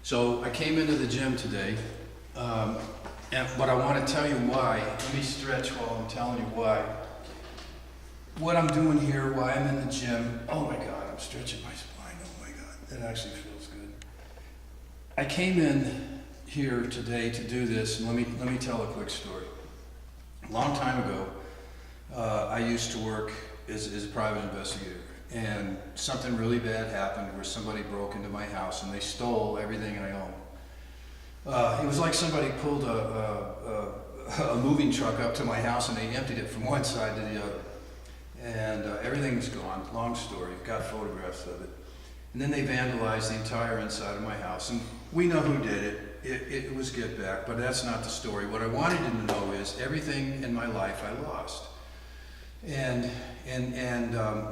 So I came into the gym today, but I want to tell you why. Let me stretch while I'm telling you why. What I'm doing here, why I'm in the gym. Oh my God, I'm stretching my spine. Oh my God, that actually feels good. I came in here today to do this, and let me tell a quick story. A long time ago, I used to work as a private investigator, and something really bad happened where somebody broke into my house and they stole everything I owned. It was like somebody pulled a moving truck up to my house and they emptied it from one side to the other. And everything was gone, long story, got photographs of it. And then they vandalized the entire inside of my house, and we know who did it. It was get back, but that's not the story. What I wanted you to know is everything in my life I lost. And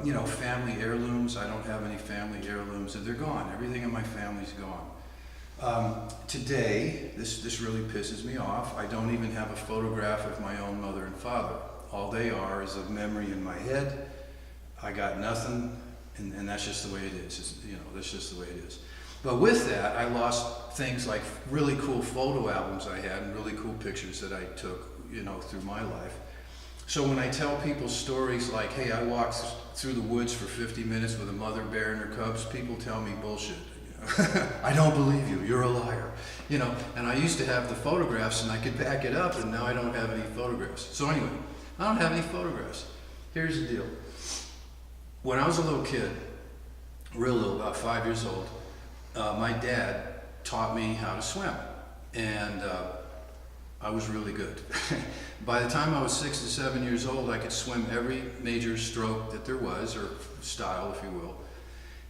you know, family heirlooms, I don't have any family heirlooms, and they're gone. Everything in my family's gone. Today, this really pisses me off. I don't even have a photograph of my own mother and father. All they are is a memory in my head. I got nothing, and that's just the way it is. You know, that's just the way it is. But with that, I lost things like really cool photo albums I had and really cool pictures that I took, you know, through my life. So when I tell people stories like, hey, I walked through the woods for 50 minutes with a mother bear and her cubs, people tell me bullshit. You know? I don't believe you, you're a liar. You know, and I used to have the photographs and I could back it up, and now I don't have any photographs. So anyway, I don't have any photographs. Here's the deal. When I was a little kid, real little, about 5 years old, my dad taught me how to swim, and I was really good. By the time I was 6 to 7 years old, I could swim every major stroke that there was, or style, if you will.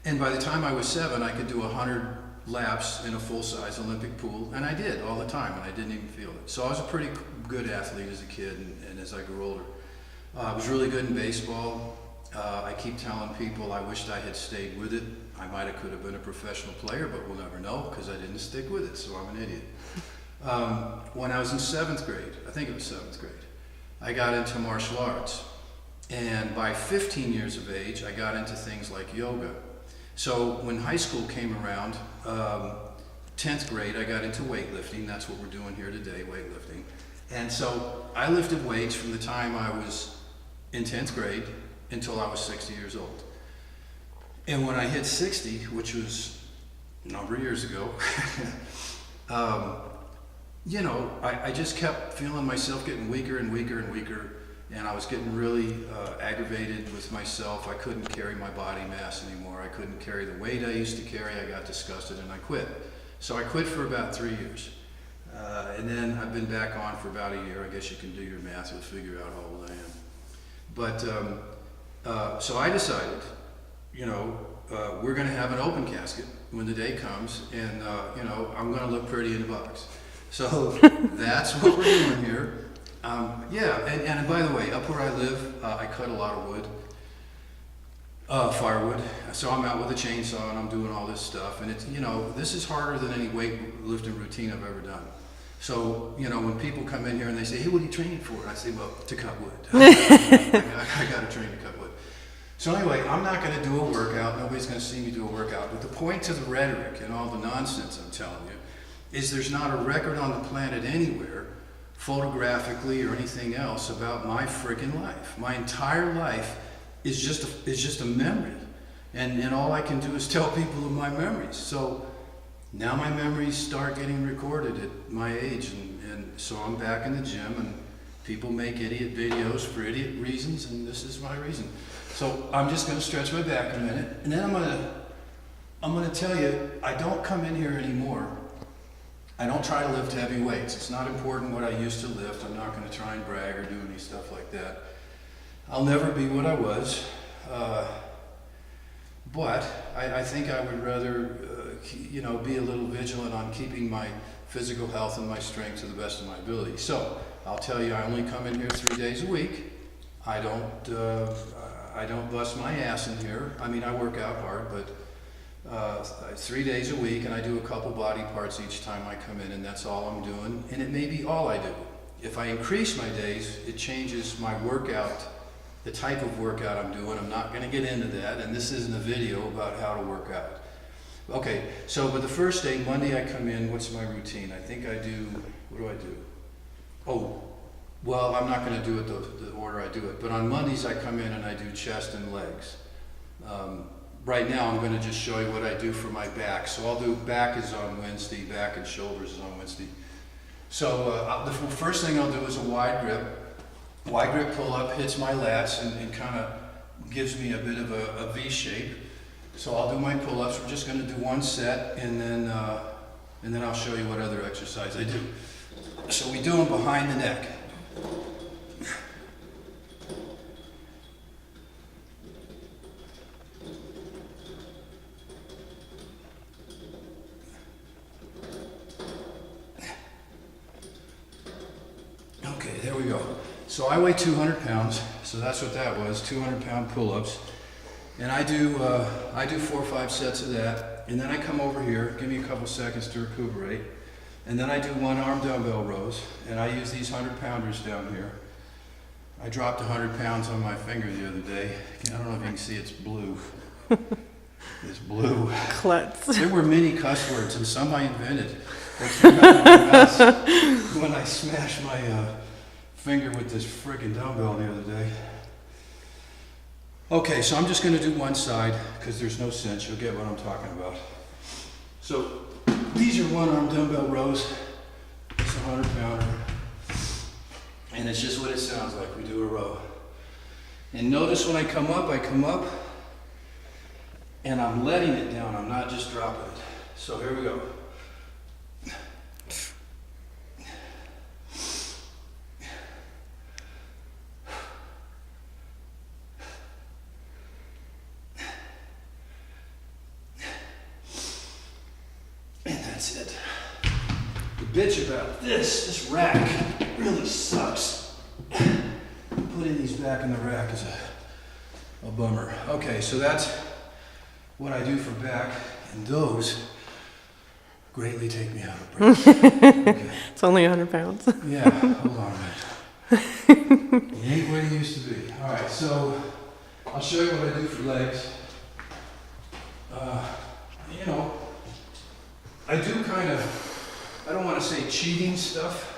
And by the time I was 7, I could do 100 laps in a full-size Olympic pool, and I did all the time, and I didn't even feel it. So I was a pretty good athlete as a kid, and as I grew older. I was really good in baseball. I keep telling people I wished I had stayed with it. I could have been a professional player, but we'll never know because I didn't stick with it, so I'm an idiot. When I was in 7th grade, I think it was 7th grade, I got into martial arts. And by 15 years of age, I got into things like yoga. So when high school came around, 10th grade, I got into weightlifting. That's what we're doing here today, weightlifting. And so I lifted weights from the time I was in 10th grade until I was 60 years old. And when I hit 60, which was a number of years ago, you know, I just kept feeling myself getting weaker and weaker and weaker, and I was getting really aggravated with myself. I couldn't carry my body mass anymore. I couldn't carry the weight I used to carry. I got disgusted and I quit. So I quit for about 3 years. And then I've been back on for about a year. I guess you can do your math, you'll figure out how old I am. But, so I decided, you know, we're gonna have an open casket when the day comes, and you know, I'm gonna look pretty in the box. So that's what we're doing here. Yeah, and by the way, up where I live, I cut a lot of wood, firewood. So I'm out with a chainsaw and I'm doing all this stuff, and it's, you know, this is harder than any weightlifting routine I've ever done. So, you know, when people come in here and they say, hey, what are you training for? And I say, well, to cut wood. I got to train to cut wood. So anyway, I'm not going to do a workout. Nobody's going to see me do a workout. But the point to the rhetoric and all the nonsense I'm telling you is there's not a record on the planet anywhere, photographically or anything else, about my freaking life. My entire life is just a memory. And all I can do is tell people of my memories. So now my memories start getting recorded at my age, and so I'm back in the gym, and people make idiot videos for idiot reasons, and this is my reason. So I'm just going to stretch my back a minute, and then I'm going to tell you, I don't come in here anymore. I don't try to lift heavy weights. It's not important what I used to lift. I'm not going to try and brag or do any stuff like that. I'll never be what I was, but I think I would rather you know, be a little vigilant on keeping my physical health and my strength to the best of my ability. So I'll tell you, I only come in here 3 days a week. I don't bust my ass in here. I mean, I work out hard, but 3 days a week, and I do a couple body parts each time I come in, and that's all I'm doing. And it may be all I do. If I increase my days, it changes my workout, the type of workout I'm doing. I'm not going to get into that, and this isn't a video about how to work out. Okay, so but the first day, Monday I come in, what's my routine? I think I do, what do I do? Oh, well, I'm not gonna do it the order I do it, but on Mondays I come in and I do chest and legs. Right now I'm gonna just show you what I do for my back. So I'll do, back is on Wednesday, back and shoulders is on Wednesday. So the first thing I'll do is a wide grip. Wide grip pull up, hits my lats and kind of gives me a bit of a V shape. So I'll do my pull-ups. We're just gonna do one set and then I'll show you what other exercise I do. So we do them behind the neck. Okay, there we go. So I weigh 200 pounds, so that's what that was, 200-pound pull-ups. And I do 4 or 5 sets of that, and then I come over here, give me a couple seconds to recuperate, and then I do 1-arm dumbbell rows, and I use these 100-pounders down here. I dropped 100 pounds on my finger the other day. I don't know if you can see, it's blue. It's blue. Klutz. There were many cuss words, and some I invented. That came out of my mouth when I smashed my finger with this freaking dumbbell the other day. Okay, so I'm just going to do one side because there's no sense. You'll get what I'm talking about. So these are 1-arm dumbbell rows. It's a 100-pounder. And it's just what it sounds like. We do a row. And notice when I come up and I'm letting it down. I'm not just dropping it. So here we go. That's it. The bitch about this rack really sucks. Putting these back in the rack is a bummer. Okay, so that's what I do for back, and those greatly take me out of breath. Okay. It's only 100 pounds. Yeah, hold on a minute. It ain't what it used to be. All right, so I'll show you what I do for legs. You know, I do kind of, I don't want to say cheating stuff.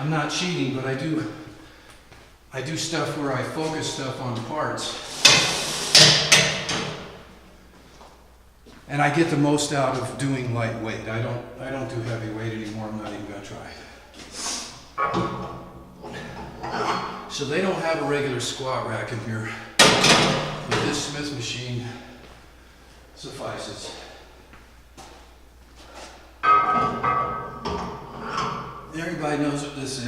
I'm not cheating, but I do stuff where I focus stuff on parts. And I get the most out of doing lightweight. I don't do heavy weight anymore. I'm not even gonna try. So they don't have a regular squat rack in here, but this Smith machine suffices. Everybody knows what this is.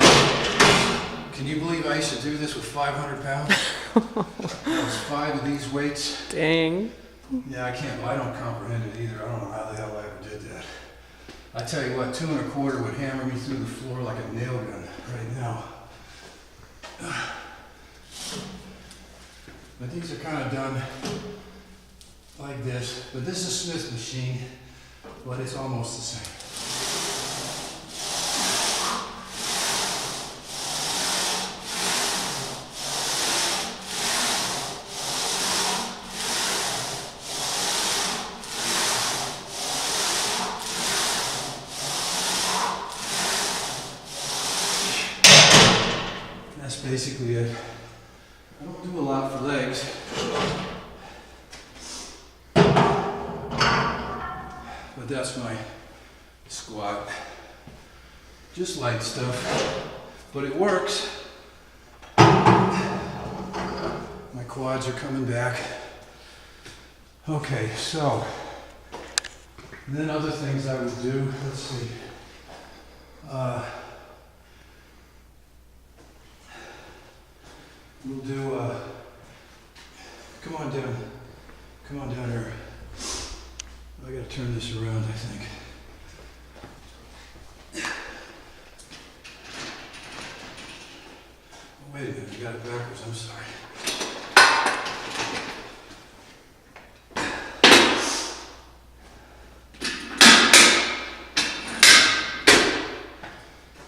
Can you believe I used to do this with 500 pounds? That was 5 of these weights. Dang. Yeah, I don't comprehend it either. I don't know how the hell I ever did that. I tell you what, 2 1/4 would hammer me through the floor like a nail gun right now. But these are kind of done like this. But this is a Smith machine, but it's almost the same. That's basically it. I don't do a lot for legs. But that's my squat. Just light stuff. But it works. My quads are coming back. Okay, so then other things I would do, let's see. We'll do, come on down here. I gotta turn this around, I think. Oh, wait a minute, you got it backwards, I'm sorry.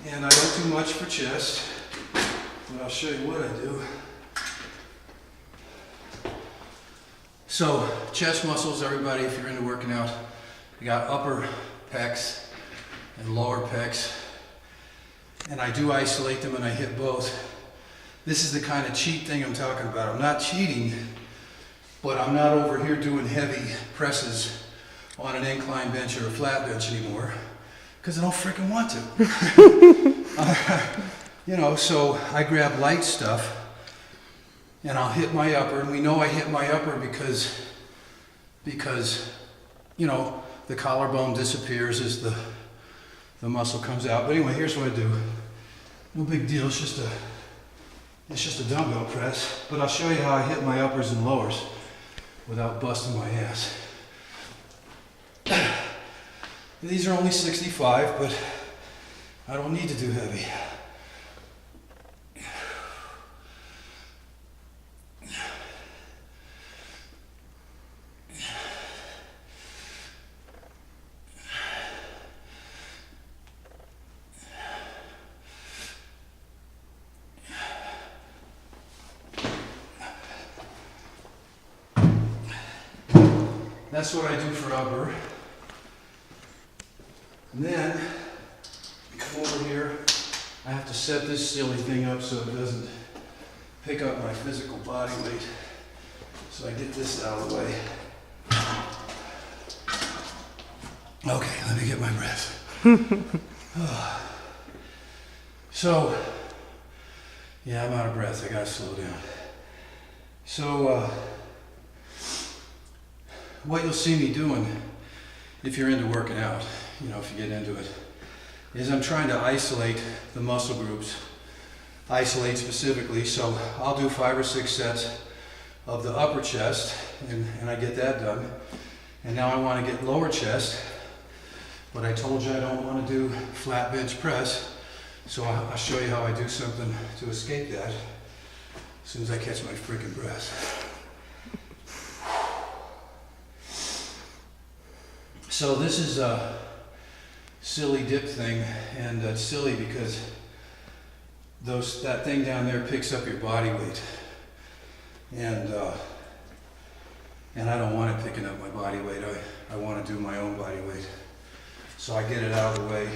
And I don't much for chest, but I'll show you what I do. So, chest muscles, everybody, if you're into working out, you got upper pecs and lower pecs, and I do isolate them and I hit both. This is the kind of cheat thing I'm talking about. I'm not cheating, but I'm not over here doing heavy presses on an incline bench or a flat bench anymore, because I don't freaking want to. You know, so I grab light stuff and I'll hit my upper, and we know I hit my upper because you know, the collarbone disappears as the muscle comes out. But anyway, here's what I do. No big deal, it's just a dumbbell press, but I'll show you how I hit my uppers and lowers without busting my ass. These are only 65, but I don't need to do heavy. That's what I do for upper. And then, come over here, I have to set this silly thing up so it doesn't pick up my physical body weight. So I get this out of the way. Okay, let me get my breath. So, yeah, I'm out of breath, I gotta slow down. So, what you'll see me doing, if you're into working out, you know, if you get into it, is I'm trying to isolate the muscle groups, isolate specifically. So I'll do 5 or 6 sets of the upper chest, and I get that done. And now I want to get lower chest, but I told you I don't want to do flat bench press, so I'll show you how I do something to escape that as soon as I catch my freaking breath. So this is a silly dip thing, and it's silly because that thing down there picks up your body weight, and I don't want it picking up my body weight. I want to do my own body weight. So I get it out of the way.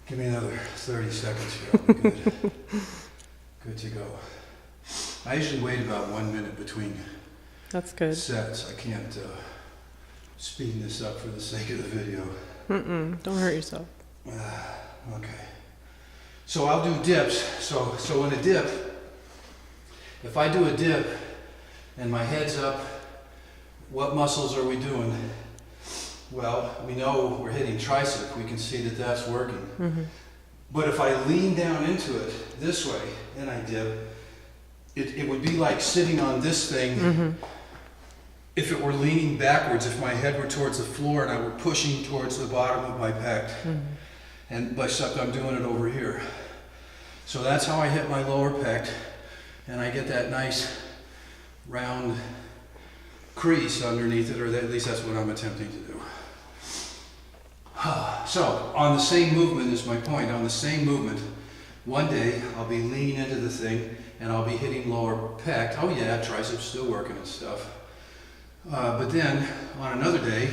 Give me another 30 seconds here. I'll be good. Good to go. I usually wait about 1 minute between That's good. sets. I can't speed this up for the sake of the video. Don't hurt yourself. Okay. So I'll do dips. So in a dip, if I do a dip and my head's up, what muscles are we doing? Well, we know we're hitting tricep. We can see that that's working. But if I lean down into it this way and I dip, it would be like sitting on this thing. If it were leaning backwards, if my head were towards the floor and I were pushing towards the bottom of my pec, and except I'm doing it over here. So that's how I hit my lower pec, and I get that nice round crease underneath it, or at least that's what I'm attempting to do. So on the same movement is my point. On the same movement, one day I'll be leaning into the thing and I'll be hitting lower pec. Oh yeah, triceps still working and stuff. But then, on another day,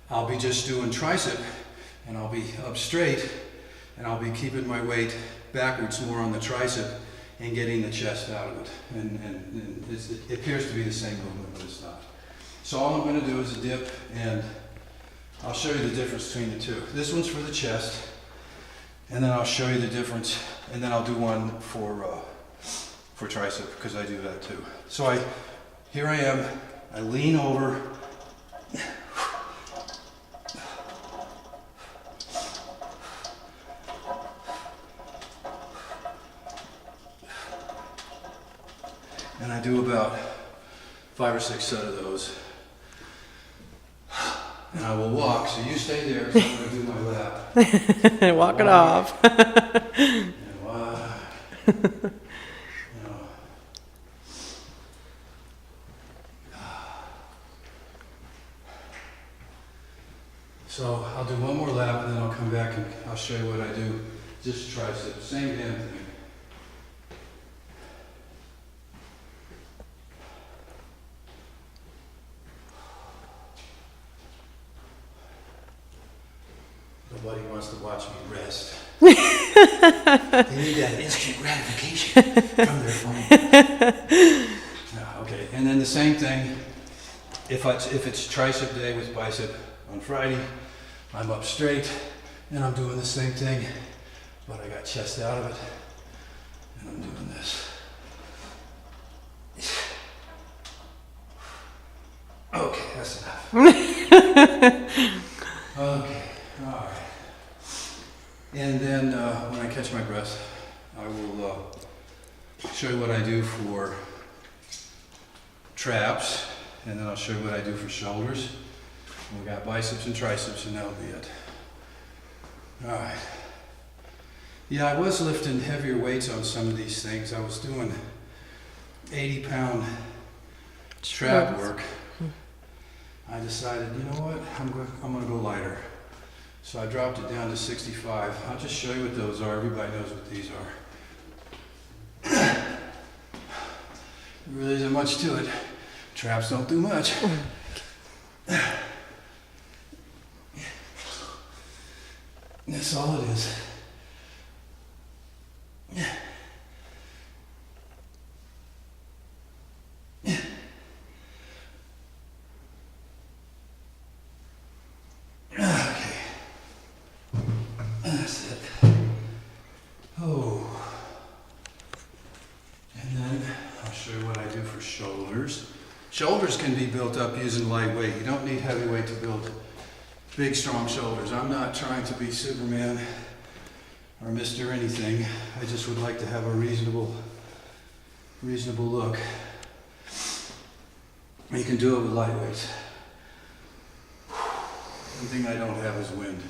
I'll be just doing tricep, and I'll be up straight, and I'll be keeping my weight backwards more on the tricep and getting the chest out of it. And it appears to be the same movement, but it's not. So all I'm going to do is a dip, and I'll show you the difference between the two. This one's for the chest, and then I'll show you the difference, and then I'll do one for tricep, because I do that too. So here I am. I lean over, and I do about 5 or 6 sets of those. And I will walk, so you stay there, because I'm going to do my lap. Walk it off. And walk. So I'll do one more lap and then I'll come back and I'll show you what I do just tricep, same damn thing. Nobody wants to watch me rest. They need that instant gratification from their phone. Okay, and then the same thing, if it's tricep day with bicep on Friday, I'm up straight and I'm doing the same thing, but I got chest out of it and I'm doing this. Okay, that's enough. Okay, all right. And then when I catch my breath, I will show you what I do for traps, and then I'll show you what I do for shoulders. We got biceps and triceps, and that'll be it. All right. Yeah, I was lifting heavier weights on some of these things. I was doing 80-pound trap work. I decided, you know what, I'm going to go lighter. So I dropped it down to 65. I'll just show you what those are. Everybody knows what these are. There really isn't much to it. Traps don't do much. That's all it is. That's it. Oh. And then I'll show you what I do for shoulders. Shoulders can be built up using lightweight. You don't need heavy weight to build big, strong shoulders. I'm not trying to be Superman or Mr. Anything. I just would like to have a reasonable look. You can do it with lightweights. One thing I don't have is wind.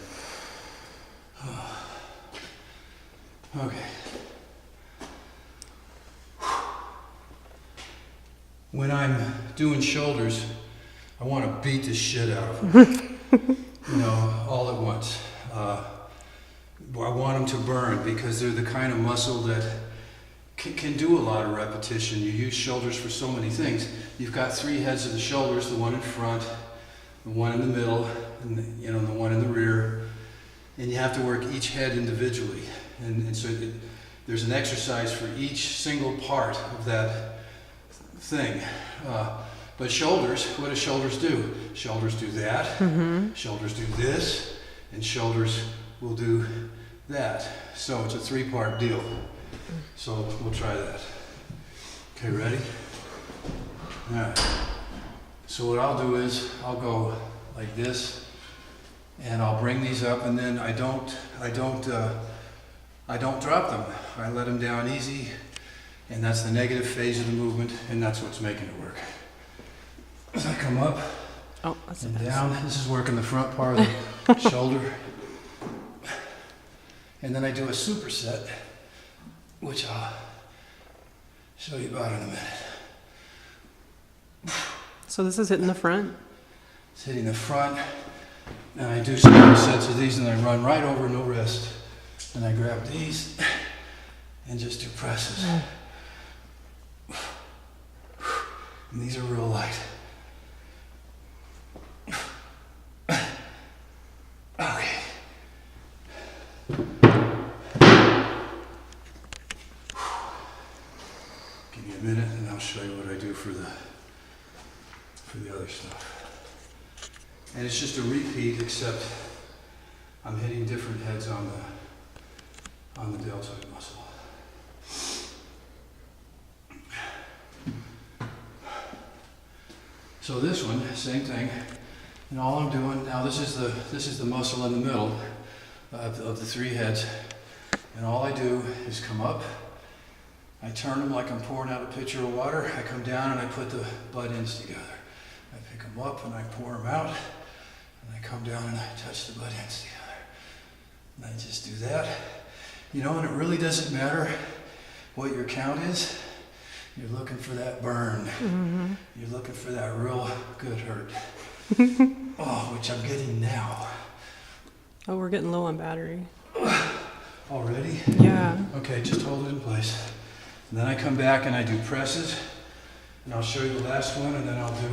Okay. When I'm doing shoulders, I want to beat the shit out of them. You know, all at once. I want them to burn because they're the kind of muscle that can do a lot of repetition. You use shoulders for so many things. You've got 3 heads of the shoulders, the one in front, the one in the middle, and the one in the rear. And you have to work each head individually. And so there's an exercise for each single part of that thing. But shoulders, what do shoulders do? Shoulders do that, shoulders do this, and shoulders will do that. So it's a 3-part deal. So we'll try that. Okay, ready? All right. So what I'll do is I'll go like this, and I'll bring these up, and then I don't drop them. I let them down easy, and that's the negative phase of the movement, and that's what's making it work. As I come up and down, this is working the front part of the shoulder, and then I do a superset, which I'll show you about in a minute. So this is hitting the front? It's hitting the front, and I do some sets of these, and I run right over, no rest. And I grab these and just do presses. And these are real light. Okay. Give me a minute and I'll show you what I do for the other stuff. And it's just a repeat, except I'm hitting different heads on the deltoid muscle. So this one, same thing. And all I'm doing now, this is the muscle in the middle of the 3 heads. And all I do is come up. I turn them like I'm pouring out a pitcher of water. I come down and I put the butt ends together. I pick them up and I pour them out. And I come down and I touch the butt ends together. And I just do that. You know, and it really doesn't matter what your count is. You're looking for that burn. Mm-hmm. You're looking for that real good hurt. Oh, which I'm getting now. Oh, we're getting low on battery. already? Yeah. Okay, just hold it in place. And then I come back and I do presses, and I'll show you the last one, and then I'll do,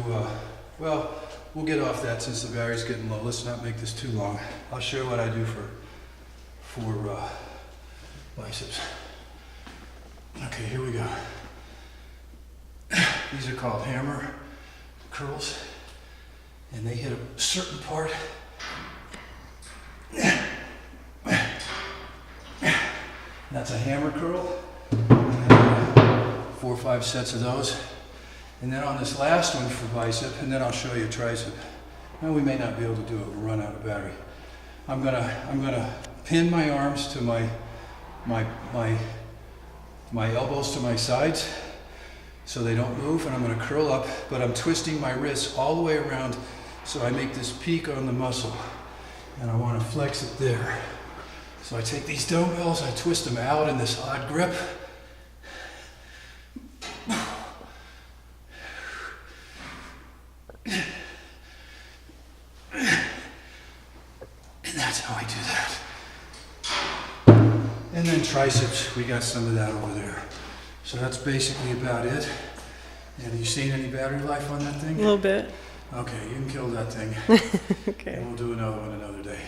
well, we'll get off that since the battery's getting low. Let's not make this too long. I'll show you what I do for biceps. Okay, here we go. These are called hammer curls, and they hit a certain part. That's a hammer curl. And then 4 or 5 sets of those. And then on this last one for bicep, and then I'll show you tricep. Now we may not be able to do it, we'll run out of battery. I'm gonna pin my arms to my elbows to my sides so they don't move, and I'm gonna curl up, but I'm twisting my wrists all the way around so I make this peak on the muscle. And I wanna flex it there. So I take these dumbbells, I twist them out in this odd grip. And that's how I do that. And then triceps, we got some of that over there. So that's basically about it. And you seen any battery life on that thing? A little bit. Okay, you can kill that thing. Okay. And we'll do another one another day.